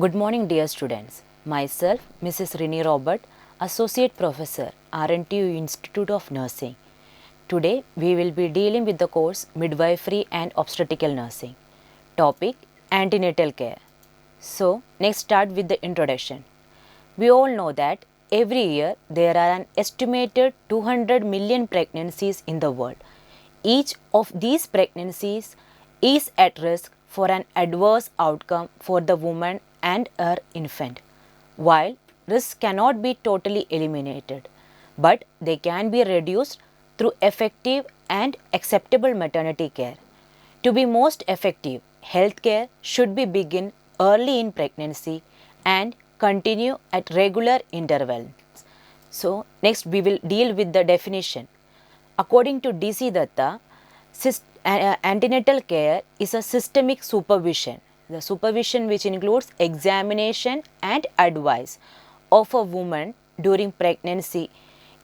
Good morning, dear students. Myself, Mrs. Rini Robert, Associate Professor, RNTU Institute of Nursing. Today, we will be dealing with the course Midwifery and Obstetrical Nursing. Topic Antenatal Care. So, next start with the introduction. We all know that every year there are an estimated 200 million pregnancies in the world. Each of these pregnancies is at risk for an adverse outcome for the woman and her infant. While risks cannot be totally eliminated, but they can be reduced through effective and acceptable maternity care. To be most effective, health care should be begin early in pregnancy and continue at regular intervals. So, next we will deal with the definition. According to DC Datta, antenatal care is a systemic supervision. The supervision which includes examination and advice of a woman during pregnancy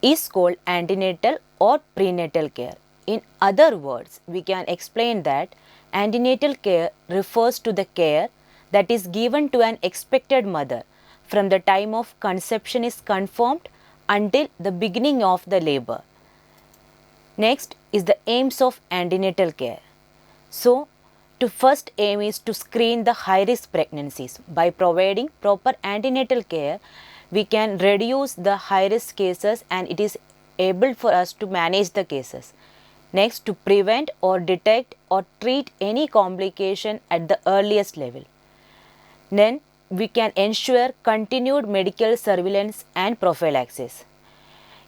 is called antenatal or prenatal care. In other words, we can explain that antenatal care refers to the care that is given to an expected mother from the time of conception is confirmed until the beginning of the labor. Next is the aims of antenatal care. So, the first aim is to screen the high risk pregnancies. By providing proper antenatal care, we can reduce the high risk cases and it is able for us to manage the cases. Next, to prevent or detect or treat any complication at the earliest level. Then, we can ensure continued medical surveillance and prophylaxis.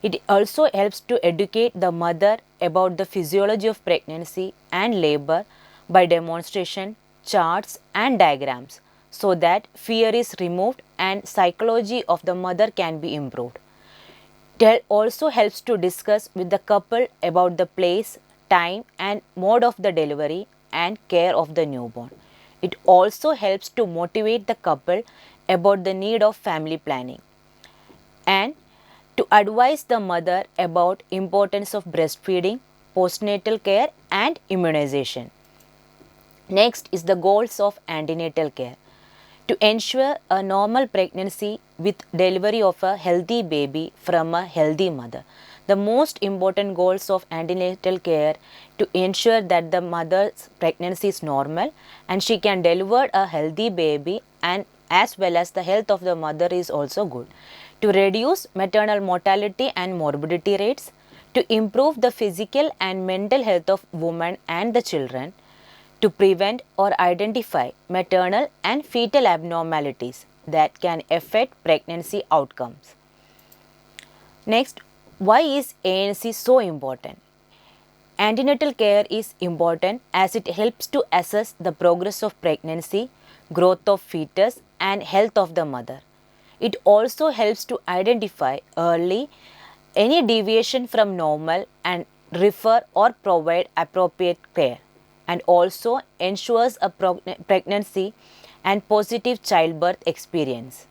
It also helps to educate the mother about the physiology of pregnancy and labor by demonstration, charts and diagrams so that fear is removed and psychology of the mother can be improved. It also helps to discuss with the couple about the place, time and mode of the delivery and care of the newborn. It also helps to motivate the couple about the need of family planning and to advise the mother about importance of breastfeeding, postnatal care and immunization. Next is the goals of antenatal care. To ensure a normal pregnancy with delivery of a healthy baby from a healthy mother. The most important goals of antenatal care to ensure that the mother's pregnancy is normal and she can deliver a healthy baby and as well as the health of the mother is also good. To reduce maternal mortality and morbidity rates, to improve the physical and mental health of women and the children, to prevent or identify maternal and fetal abnormalities that can affect pregnancy outcomes. Next, why is ANC so important? Antenatal care is important as it helps to assess the progress of pregnancy, growth of fetus and health of the mother. It also helps to identify early any deviation from normal and refer or provide appropriate care and also ensures a pregnancy and positive childbirth experience.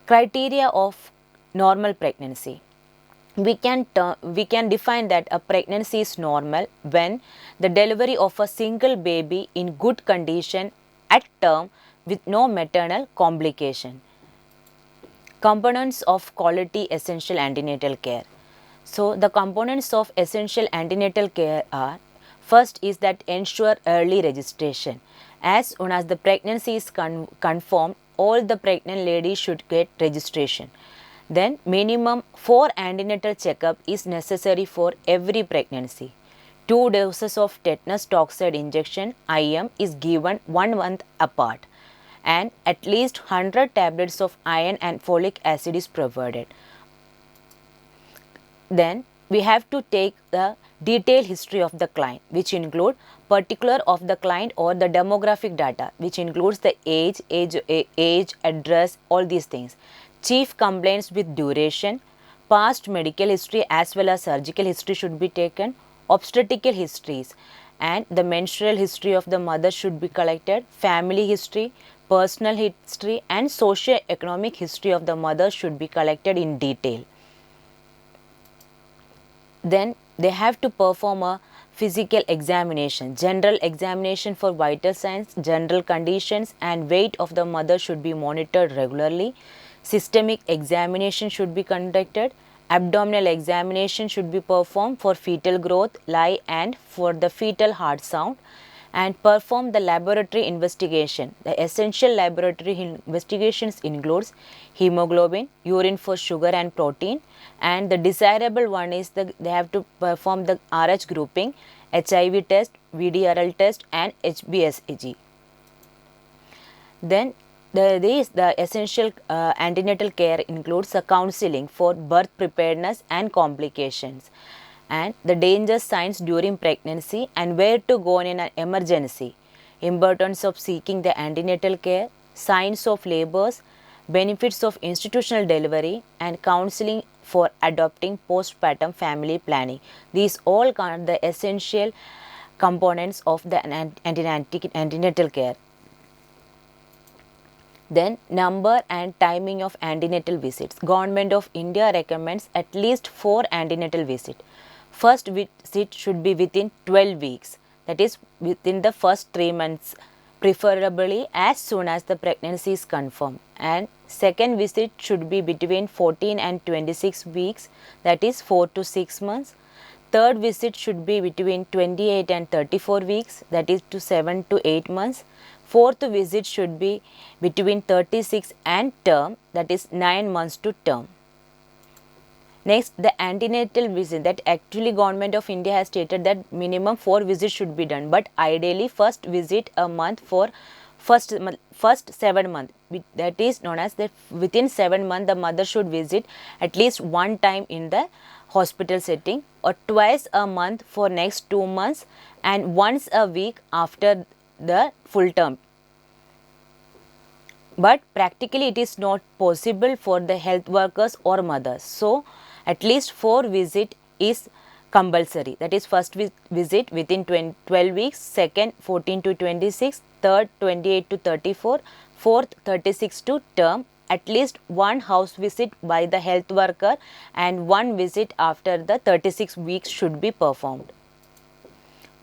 Criteria of normal pregnancy. We can define that a pregnancy is normal when the delivery of a single baby in good condition at term with no maternal complication. Components of quality essential antenatal care. So, the components of essential antenatal care are: first is that ensure early registration. As soon as the pregnancy is confirmed, all the pregnant ladies should get registration. Then, minimum 4 antenatal checkup is necessary for every pregnancy. 2 doses of tetanus toxoid injection IM is given 1 month apart and at least 100 tablets of iron and folic acid is provided. Then we have to take the detailed history of the client which include particular of the client or the demographic data which includes the age, address, all these things. Chief complaints with duration, past medical history as well as surgical history should be taken, obstetrical histories and the menstrual history of the mother should be collected, family history, personal history and socio-economic history of the mother should be collected in detail. Then they have to perform a physical examination. General examination for vital signs, general conditions and weight of the mother should be monitored regularly. Systemic examination should be conducted. Abdominal examination should be performed for fetal growth, lie and for the fetal heart sound, and perform the laboratory investigation. The essential laboratory investigations includes hemoglobin, urine for sugar and protein, and the desirable one is they have to perform the RH grouping, HIV test, VDRL test and HBsAg. Then the essential antenatal care includes the counseling for birth preparedness and complications, and the danger signs during pregnancy and where to go in an emergency, importance of seeking the antenatal care, signs of labors, benefits of institutional delivery and counseling for adopting postpartum family planning. These all are the essential components of the antenatal care. Then number and timing of antenatal visits. Government of India recommends at least 4 antenatal visits. First visit should be within 12 weeks, that is within the first 3 months, preferably as soon as the pregnancy is confirmed, and second visit should be between 14 and 26 weeks, that is 4 to 6 months. Third visit should be between 28 and 34 weeks, that is to 7 to 8 months. Fourth visit should be between 36 and term, that is 9 months to term. Next, the antenatal visit, that actually Government of India has stated that minimum 4 visits should be done, but ideally first visit a month for first 7 months, that is known as that within 7 months the mother should visit at least one time in the hospital setting, or twice a month for next 2 months and once a week after the full term. But practically it is not possible for the health workers or mothers. So, at least 4 visits is compulsory. That is first visit within 12 weeks, second 14 to 26, third 28 to 34, fourth 36 to term. At least one house visit by the health worker and one visit after the 36 weeks should be performed.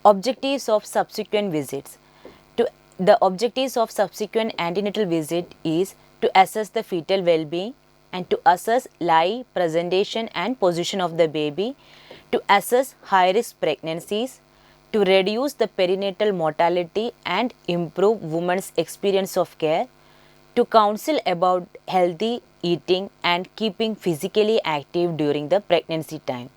Objectives of subsequent visits. The objectives of subsequent antenatal visit is to assess the fetal well-being and to assess lie, presentation and position of the baby, to assess high-risk pregnancies, to reduce the perinatal mortality and improve women's experience of care, to counsel about healthy eating and keeping physically active during the pregnancy time.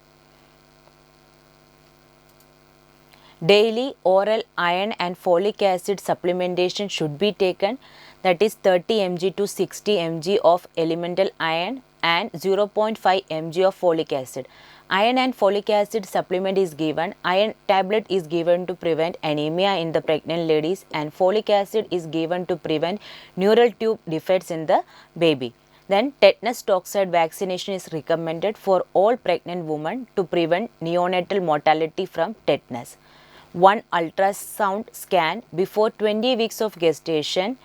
Daily oral iron and folic acid supplementation should be taken, that is 30 mg to 60 mg of elemental iron and 0.5 mg of folic acid. Iron and folic acid supplement is given. Iron tablet is given to prevent anemia in the pregnant ladies, and folic acid is given to prevent neural tube defects in the baby. Then tetanus toxoid vaccination is recommended for all pregnant women to prevent neonatal mortality from tetanus. One ultrasound scan before 20 weeks of gestation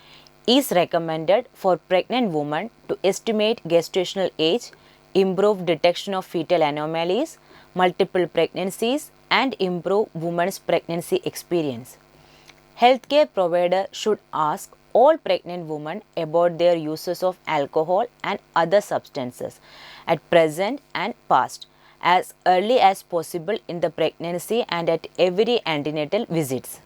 is recommended for pregnant women to estimate gestational age, improve detection of fetal anomalies, multiple pregnancies and improve women's pregnancy experience. Healthcare provider should ask all pregnant women about their uses of alcohol and other substances at present and past as early as possible in the pregnancy and at every antenatal visits.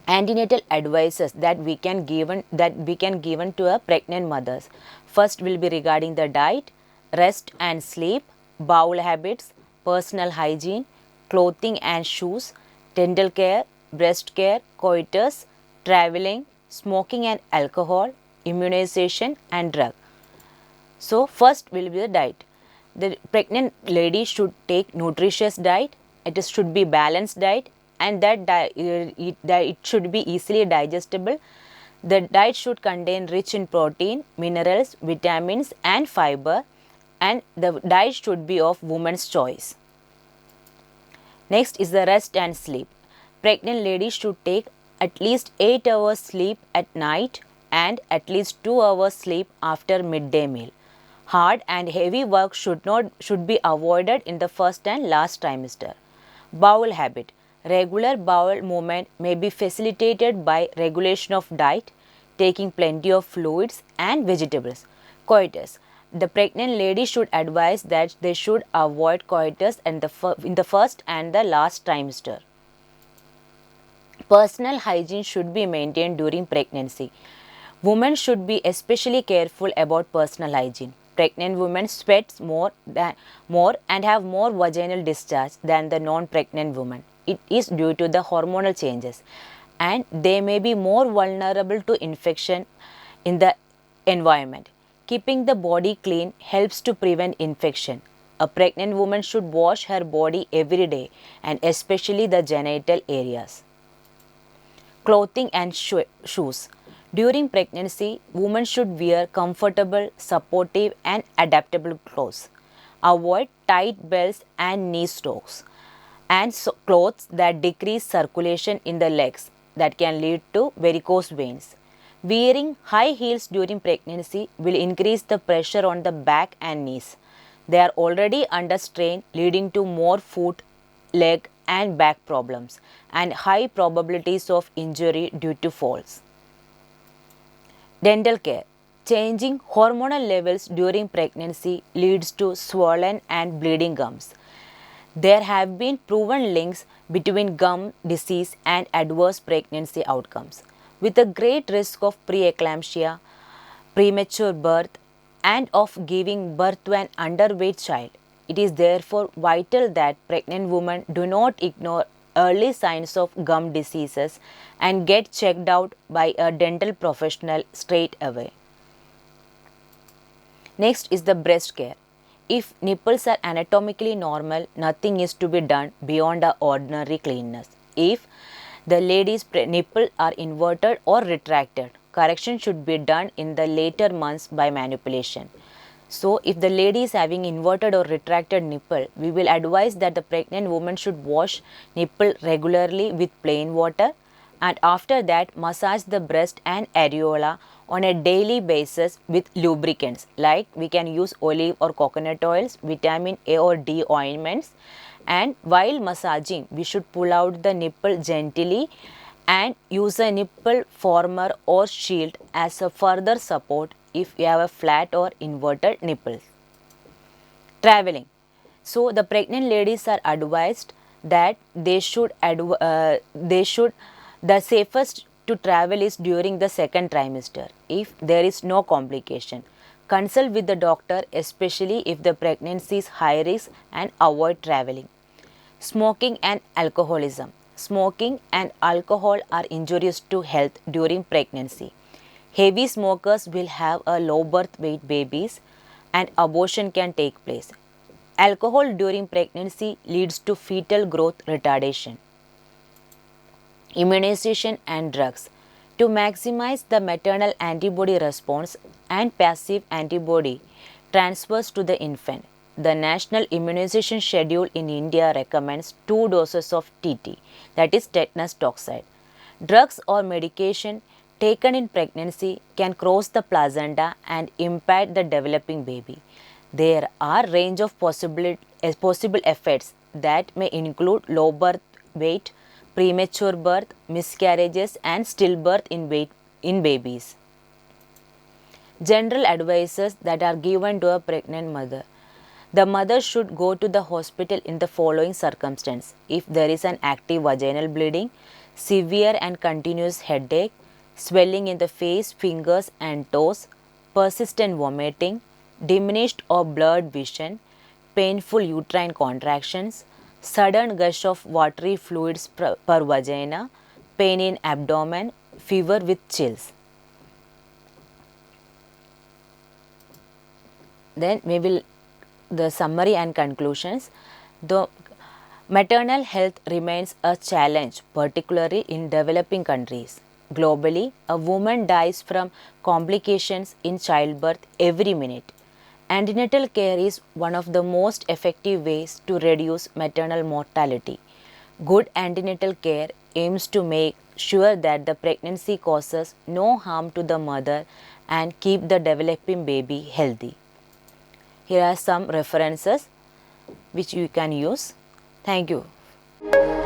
Antenatal advices that we can given to a pregnant mothers. First will be regarding the diet, rest and sleep, bowel habits, personal hygiene, clothing and shoes, dental care, breast care, coitus, traveling, smoking and alcohol, immunization and drug. So, first will be the diet. The pregnant lady should take nutritious diet. It should be balanced diet, and it should be easily digestible. The diet should contain rich in protein, minerals, vitamins and fiber, and the diet should be of woman's choice. Next is the rest and sleep. Pregnant ladies should take at least 8 hours sleep at night and at least 2 hours sleep after midday meal. Hard and heavy work should be avoided in the first and last trimester. Bowel habit. Regular bowel movement may be facilitated by regulation of diet, taking plenty of fluids and vegetables. Coitus. The pregnant lady should advise that they should avoid coitus in the first and the last trimester. Personal hygiene should be maintained during pregnancy. Women should be especially careful about personal hygiene. Pregnant women sweat more and have more vaginal discharge than the non-pregnant women. It is due to the hormonal changes, and they may be more vulnerable to infection in the environment. Keeping the body clean helps to prevent infection. A pregnant woman should wash her body every day, and especially the genital areas. Clothing and shoes. During pregnancy, women should wear comfortable, supportive, and adaptable clothes. Avoid tight belts and knee socks, and clothes that decrease circulation in the legs that can lead to varicose veins. Wearing high heels during pregnancy will increase the pressure on the back and knees. They are already under strain, leading to more foot, leg, and back problems and high probabilities of injury due to falls. Dental care. Changing hormonal levels during pregnancy leads to swollen and bleeding gums. There have been proven links between gum disease and adverse pregnancy outcomes, with a great risk of preeclampsia, premature birth, and of giving birth to an underweight child. It is therefore vital that pregnant women do not ignore early signs of gum diseases and get checked out by a dental professional straight away. Next is the breast care. If nipples are anatomically normal, nothing is to be done beyond the ordinary cleanness. If the lady's nipple are inverted or retracted, correction should be done in the later months by manipulation. So, if the lady is having inverted or retracted nipple, we will advise that the pregnant woman should wash nipple regularly with plain water, and after that massage the breast and areola on a daily basis with lubricants like we can use olive or coconut oils, vitamin A or D ointments, and while massaging we should pull out the nipple gently and use a nipple former or shield as a further support if you have a flat or inverted nipple. Traveling. So, the pregnant ladies are advised that the safest to travel is during the second trimester if there is no complication. Consult with the doctor, especially if the pregnancy is high risk, and avoid traveling. Smoking and alcoholism. Smoking and alcohol are injurious to health during pregnancy. Heavy smokers will have a low birth weight babies and abortion can take place. Alcohol during pregnancy leads to fetal growth retardation. Immunization and drugs. To maximize the maternal antibody response and passive antibody transfers to the infant, the National Immunization Schedule in India recommends 2 doses of TT, that is tetanus toxoid. Drugs or medication taken in pregnancy can cross the placenta and impact the developing baby. There are range of possible effects that may include low birth weight, premature birth, miscarriages, and stillbirth in babies. General advices that are given to a pregnant mother. The mother should go to the hospital in the following circumstance: if there is an active vaginal bleeding, severe and continuous headache, swelling in the face, fingers and toes, persistent vomiting, diminished or blurred vision, painful uterine contractions, sudden gush of watery fluids per vagina, pain in abdomen, fever with chills. Then we will the summary and conclusions. The maternal health remains a challenge, particularly in developing countries. Globally, a woman dies from complications in childbirth every minute. Antenatal care is one of the most effective ways to reduce maternal mortality. Good antenatal care aims to make sure that the pregnancy causes no harm to the mother and keep the developing baby healthy. Here are some references which you can use. Thank you. you.